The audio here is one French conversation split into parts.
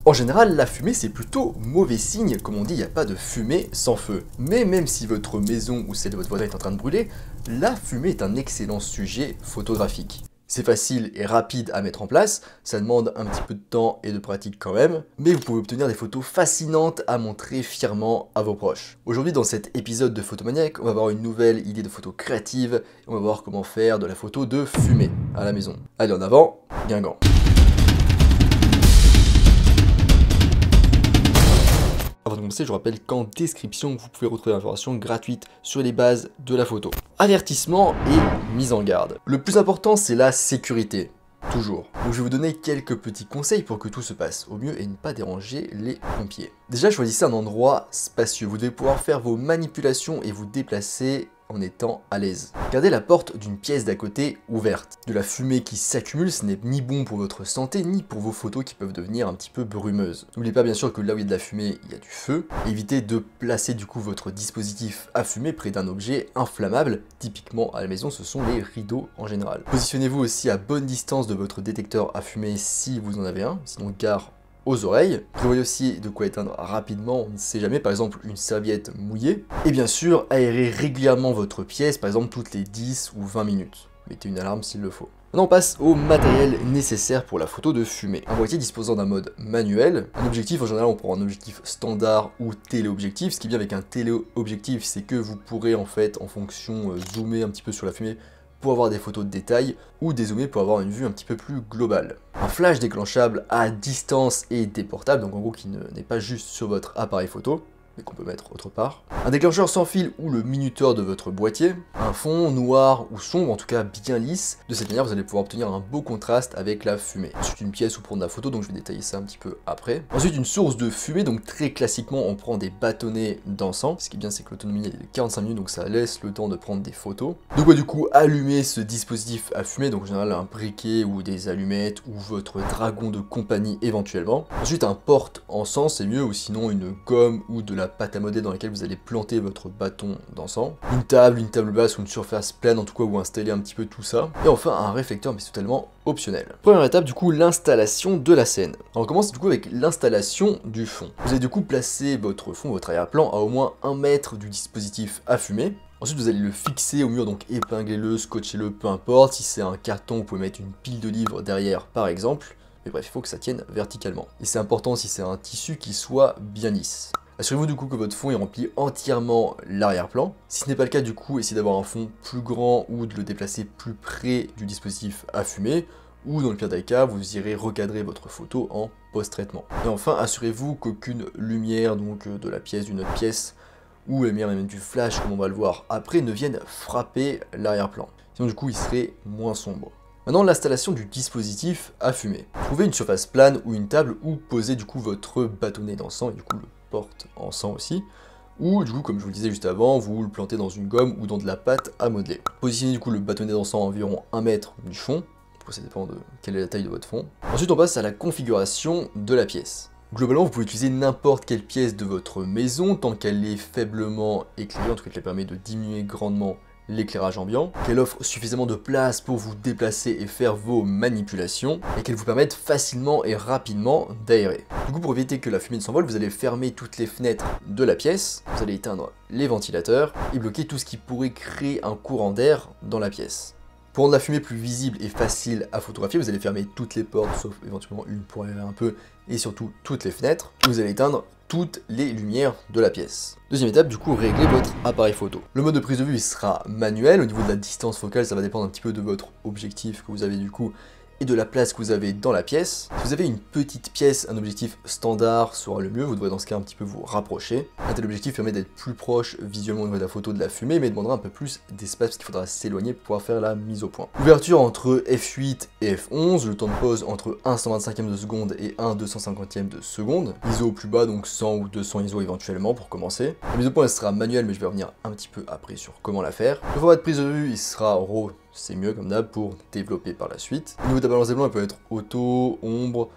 En général, la fumée c'est plutôt mauvais signe, comme on dit, il n'y a pas de fumée sans feu. Mais même si votre maison ou celle de votre voisin est en train de brûler, la fumée est un excellent sujet photographique. C'est facile et rapide à mettre en place, ça demande un petit peu de temps et de pratique quand même, mais vous pouvez obtenir des photos fascinantes à montrer fièrement à vos proches. Aujourd'hui dans cet épisode de Photomaniac, on va voir une nouvelle idée de photo créative, et on va voir comment faire de la photo de fumée à la maison. Allez en avant, Guingamp. Avant de commencer, je vous rappelle qu'en description, vous pouvez retrouver l'information gratuite sur les bases de la photo. Avertissement et mise en garde. Le plus important, c'est la sécurité. Toujours. Donc je vais vous donner quelques petits conseils pour que tout se passe au mieux et ne pas déranger les pompiers. Déjà, choisissez un endroit spacieux. Vous devez pouvoir faire vos manipulations et vous déplacer en étant à l'aise. Gardez la porte d'une pièce d'à côté ouverte. De la fumée qui s'accumule, ce n'est ni bon pour votre santé, ni pour vos photos qui peuvent devenir un petit peu brumeuses. N'oubliez pas bien sûr que là où il y a de la fumée, il y a du feu. Évitez de placer du coup votre dispositif à fumer près d'un objet inflammable. Typiquement à la maison, ce sont les rideaux en général. Positionnez-vous aussi à bonne distance de votre détecteur à fumée si vous en avez un, sinon gare aux oreilles. Prévoyez aussi de quoi éteindre rapidement, on ne sait jamais, par exemple une serviette mouillée. Et bien sûr, aérez régulièrement votre pièce, par exemple toutes les 10 ou 20 minutes. Mettez une alarme s'il le faut. Maintenant on passe au matériel nécessaire pour la photo de fumée. Un boîtier disposant d'un mode manuel. Un objectif, en général on prend un objectif standard ou téléobjectif. Ce qui est bien avec un téléobjectif, c'est que vous pourrez en fait en fonction zoomer un petit peu sur la fumée pour avoir des photos de détail ou dézoomer pour avoir une vue un petit peu plus globale. Un flash déclenchable à distance et déportable, donc en gros qui n'est pas juste sur votre appareil photo, mais qu'on peut mettre autre part. Un déclencheur sans fil ou le minuteur de votre boîtier. Un fond noir ou sombre, en tout cas bien lisse. De cette manière, vous allez pouvoir obtenir un beau contraste avec la fumée. Ensuite, une pièce où prendre la photo, donc je vais détailler ça un petit peu après. Ensuite, une source de fumée, donc très classiquement, on prend des bâtonnets d'encens. Ce qui est bien, c'est que l'autonomie est de 45 minutes, donc ça laisse le temps de prendre des photos. De quoi du coup allumer ce dispositif à fumer, donc en général un briquet ou des allumettes ou votre dragon de compagnie éventuellement. Ensuite, un porte-encens, c'est mieux, ou sinon une gomme ou de la pâte à modeler dans laquelle vous allez planter votre bâton d'encens. Une table basse ou une surface plane en tout cas où installer un petit peu tout ça. Et enfin un réflecteur, mais c'est totalement optionnel. Première étape du coup, l'installation de la scène. Alors, on commence du coup avec l'installation du fond. Vous allez du coup placer votre fond, votre arrière-plan à au moins 1 mètre du dispositif à fumer. Ensuite, vous allez le fixer au mur, donc épinglez-le, scotchez-le, peu importe. Si c'est un carton, vous pouvez mettre une pile de livres derrière par exemple. Mais bref, il faut que ça tienne verticalement. Et c'est important si c'est un tissu qui soit bien lisse. Assurez-vous du coup que votre fond est rempli entièrement l'arrière-plan. Si ce n'est pas le cas du coup, essayez d'avoir un fond plus grand ou de le déplacer plus près du dispositif à fumer. Ou dans le pire des cas, vous irez recadrer votre photo en post-traitement. Et enfin, assurez-vous qu'aucune lumière donc de la pièce, d'une autre pièce, ou la lumière même du flash comme on va le voir après, ne vienne frapper l'arrière-plan. Sinon du coup, il serait moins sombre. Maintenant, l'installation du dispositif à fumer. Trouvez une surface plane ou une table où posez du coup votre bâtonnet d'encens et du coup le porte-encens aussi. Ou du coup, comme je vous le disais juste avant, vous le plantez dans une gomme ou dans de la pâte à modeler. Positionnez du coup le bâtonnet d'encens à environ 1 mètre du fond. Ça dépend de quelle est la taille de votre fond. Ensuite, on passe à la configuration de la pièce. Globalement, vous pouvez utiliser n'importe quelle pièce de votre maison tant qu'elle est faiblement éclairée, en tout cas qu'elle permet de diminuer grandement l'éclairage ambiant, qu'elle offre suffisamment de place pour vous déplacer et faire vos manipulations, et qu'elle vous permette facilement et rapidement d'aérer. Du coup, pour éviter que la fumée ne s'envole, vous allez fermer toutes les fenêtres de la pièce, vous allez éteindre les ventilateurs, et bloquer tout ce qui pourrait créer un courant d'air dans la pièce. Pour rendre la fumée plus visible et facile à photographier, vous allez fermer toutes les portes, sauf éventuellement une pour aérer un peu, et surtout toutes les fenêtres. Vous allez éteindre toutes les lumières de la pièce. Deuxième étape, du coup, réglez votre appareil photo. Le mode de prise de vue il sera manuel. Au niveau de la distance focale, ça va dépendre un petit peu de votre objectif que vous avez du coup et de la place que vous avez dans la pièce. Si vous avez une petite pièce, un objectif standard sera le mieux, vous devrez dans ce cas un petit peu vous rapprocher. Un tel objectif permet d'être plus proche visuellement au niveau de la photo de la fumée, mais demandera un peu plus d'espace parce qu'il faudra s'éloigner pour pouvoir faire la mise au point. Ouverture entre f8 et f11, le temps de pause entre 1/125e de seconde et 1/250e de seconde. ISO au plus bas, donc 100 ou 200 ISO éventuellement pour commencer. La mise au point elle sera manuelle, mais je vais revenir un petit peu après sur comment la faire. Le format de prise de vue il sera RAW. C'est mieux comme d'hab pour développer par la suite. Au niveau de la balance des blancs, elle peut être auto, ombre,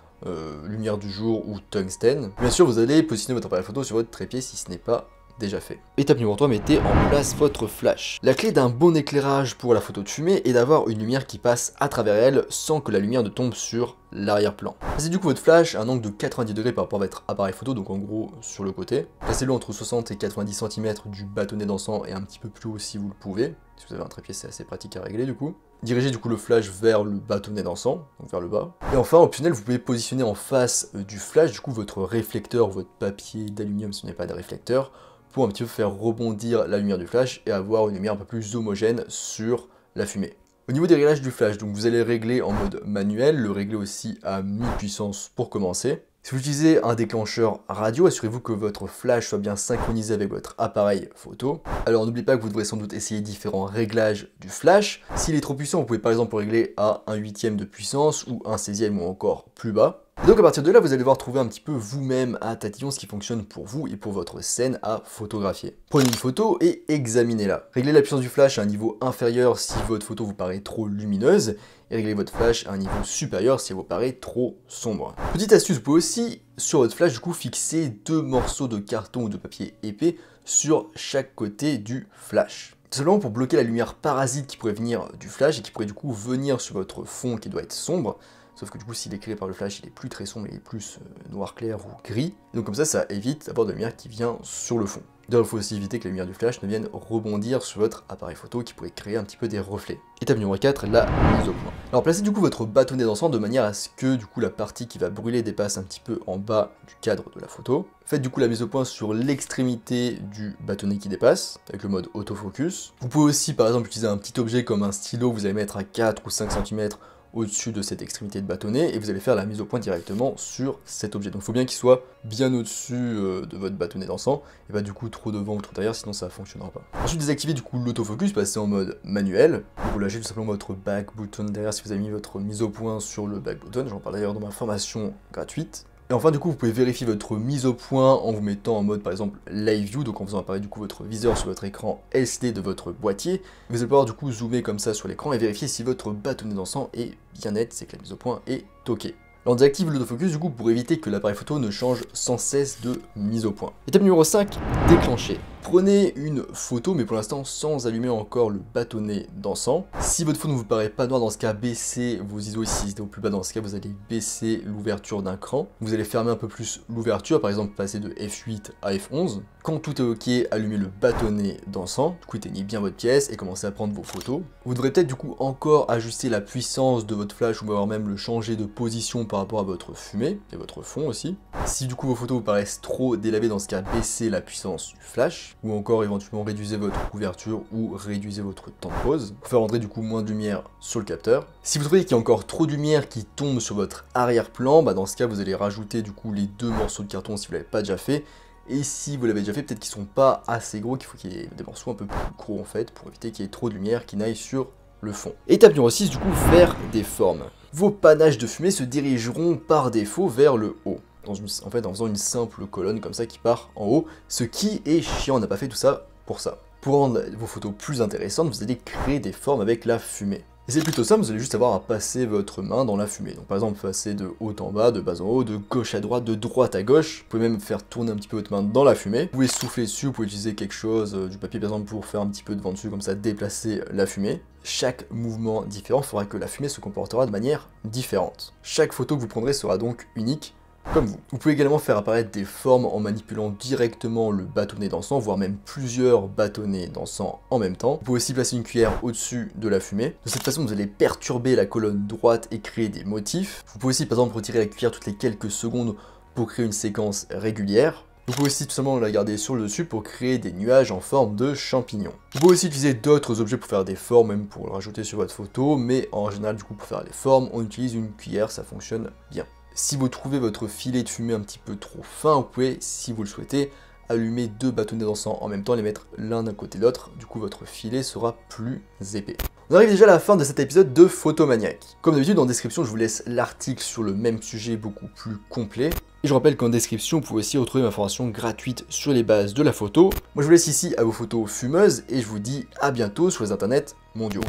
lumière du jour ou tungstène. Bien sûr, vous allez positionner votre appareil photo sur votre trépied si ce n'est pas déjà fait. Étape numéro 3, mettez en place votre flash. La clé d'un bon éclairage pour la photo de fumée est d'avoir une lumière qui passe à travers elle sans que la lumière ne tombe sur l'arrière-plan. Placez du coup votre flash à un angle de 90 degrés par rapport à votre appareil photo, donc en gros sur le côté. Placez-le entre 60 et 90 cm du bâtonnet d'encens et un petit peu plus haut si vous le pouvez. Si vous avez un trépied, c'est assez pratique à régler du coup. Dirigez du coup le flash vers le bâtonnet d'encens, donc vers le bas. Et enfin, optionnel, vous pouvez positionner en face du flash du coup votre réflecteur, votre papier d'aluminium si ce n'est pas de réflecteur, pour un petit peu faire rebondir la lumière du flash et avoir une lumière un peu plus homogène sur la fumée. Au niveau des réglages du flash, donc vous allez régler en mode manuel, le régler aussi à mi-puissance pour commencer. Si vous utilisez un déclencheur radio, assurez-vous que votre flash soit bien synchronisé avec votre appareil photo. Alors n'oubliez pas que vous devrez sans doute essayer différents réglages du flash. S'il est trop puissant, vous pouvez par exemple le régler à 1/8 de puissance ou 1/16 ou encore plus bas. Et donc à partir de là, vous allez devoir trouver un petit peu vous-même à tatillon ce qui fonctionne pour vous et pour votre scène à photographier. Prenez une photo et examinez-la. Réglez la puissance du flash à un niveau inférieur si votre photo vous paraît trop lumineuse et réglez votre flash à un niveau supérieur si elle vous paraît trop sombre. Petite astuce, vous pouvez aussi sur votre flash du coup fixer 2 morceaux de carton ou de papier épais sur chaque côté du flash. Tout simplement pour bloquer la lumière parasite qui pourrait venir du flash et qui pourrait du coup venir sur votre fond qui doit être sombre. Sauf que du coup, s'il est éclairé par le flash, il est plus très sombre, il est plus noir clair ou gris. Et donc comme ça évite d'avoir de la lumière qui vient sur le fond. D'ailleurs, il faut aussi éviter que la lumière du flash ne vienne rebondir sur votre appareil photo qui pourrait créer un petit peu des reflets. Étape numéro 4, la mise au point. Alors placez du coup votre bâtonnet d'encens de manière à ce que du coup la partie qui va brûler dépasse un petit peu en bas du cadre de la photo. Faites du coup la mise au point sur l'extrémité du bâtonnet qui dépasse, avec le mode autofocus. Vous pouvez aussi par exemple utiliser un petit objet comme un stylo que vous allez mettre à 4 ou 5 cm au-dessus de cette extrémité de bâtonnet et vous allez faire la mise au point directement sur cet objet. Donc il faut bien qu'il soit bien au-dessus de votre bâtonnet d'encens et pas du coup trop devant ou trop derrière, sinon ça ne fonctionnera pas. Ensuite désactivez du coup l'autofocus, passez en mode manuel. Vous lâchez tout simplement votre back button derrière si vous avez mis votre mise au point sur le back button, j'en parle d'ailleurs dans ma formation gratuite. Et enfin du coup vous pouvez vérifier votre mise au point en vous mettant en mode par exemple live view, donc en faisant apparaître du coup votre viseur sur votre écran LCD de votre boîtier. Vous allez pouvoir du coup zoomer comme ça sur l'écran et vérifier si votre bâtonnet d'encens est bien net, c'est que la mise au point est ok. Alors on désactive l'autofocus du coup pour éviter que l'appareil photo ne change sans cesse de mise au point. Étape numéro 5, déclencher. Prenez une photo, mais pour l'instant sans allumer encore le bâtonnet d'encens. Si votre photo ne vous paraît pas noire, dans ce cas, baissez vos ISO ici, c'était au plus bas, dans ce cas, vous allez baisser l'ouverture d'un cran. Vous allez fermer un peu plus l'ouverture, par exemple passer de F8 à F11. Quand tout est ok, allumez le bâtonnet d'encens, du coup éteignez bien votre pièce et commencez à prendre vos photos. Vous devrez peut-être du coup encore ajuster la puissance de votre flash ou alors même le changer de position par rapport à votre fumée et votre fond aussi. Si du coup vos photos vous paraissent trop délavées, dans ce cas, baissez la puissance du flash. Ou encore éventuellement réduisez votre couverture ou réduisez votre temps de pause pour faire rentrer du coup moins de lumière sur le capteur. Si vous trouvez qu'il y a encore trop de lumière qui tombe sur votre arrière-plan, dans ce cas vous allez rajouter du coup les 2 morceaux de carton si vous ne l'avez pas déjà fait. Et si vous l'avez déjà fait, peut-être qu'ils sont pas assez gros, qu'il faut qu'il y ait des morceaux un peu plus gros en fait pour éviter qu'il y ait trop de lumière qui n'aille sur le fond. Étape numéro 6, du coup, faire des formes. Vos panaches de fumée se dirigeront par défaut vers le haut. En faisant une simple colonne comme ça qui part en haut, ce qui est chiant, on n'a pas fait tout ça pour ça. Pour rendre vos photos plus intéressantes, vous allez créer des formes avec la fumée. Et c'est plutôt simple, vous allez juste avoir à passer votre main dans la fumée. Donc par exemple, passer de haut en bas, de bas en haut, de gauche à droite, de droite à gauche. Vous pouvez même faire tourner un petit peu votre main dans la fumée. Vous pouvez souffler dessus, vous pouvez utiliser quelque chose, du papier par exemple, pour faire un petit peu de vent dessus, comme ça déplacer la fumée. Chaque mouvement différent fera que la fumée se comportera de manière différente. Chaque photo que vous prendrez sera donc unique, comme vous. Vous pouvez également faire apparaître des formes en manipulant directement le bâtonnet d'encens, voire même plusieurs bâtonnets d'encens en même temps. Vous pouvez aussi placer une cuillère au-dessus de la fumée. De cette façon, vous allez perturber la colonne droite et créer des motifs. Vous pouvez aussi par exemple retirer la cuillère toutes les quelques secondes pour créer une séquence régulière. Vous pouvez aussi tout simplement la garder sur le dessus pour créer des nuages en forme de champignons. Vous pouvez aussi utiliser d'autres objets pour faire des formes, même pour le rajouter sur votre photo, mais en général du coup pour faire les formes, on utilise une cuillère, ça fonctionne bien. Si vous trouvez votre filet de fumée un petit peu trop fin, vous pouvez, si vous le souhaitez, allumer 2 bâtonnets d'encens en même temps, les mettre l'un d'un côté de l'autre, du coup votre filet sera plus épais. On arrive déjà à la fin de cet épisode de Photomaniac. Comme d'habitude, en description, je vous laisse l'article sur le même sujet beaucoup plus complet. Et je rappelle qu'en description, vous pouvez aussi retrouver ma formation gratuite sur les bases de la photo. Moi, je vous laisse ici à vos photos fumeuses et je vous dis à bientôt sur les internets mondiaux.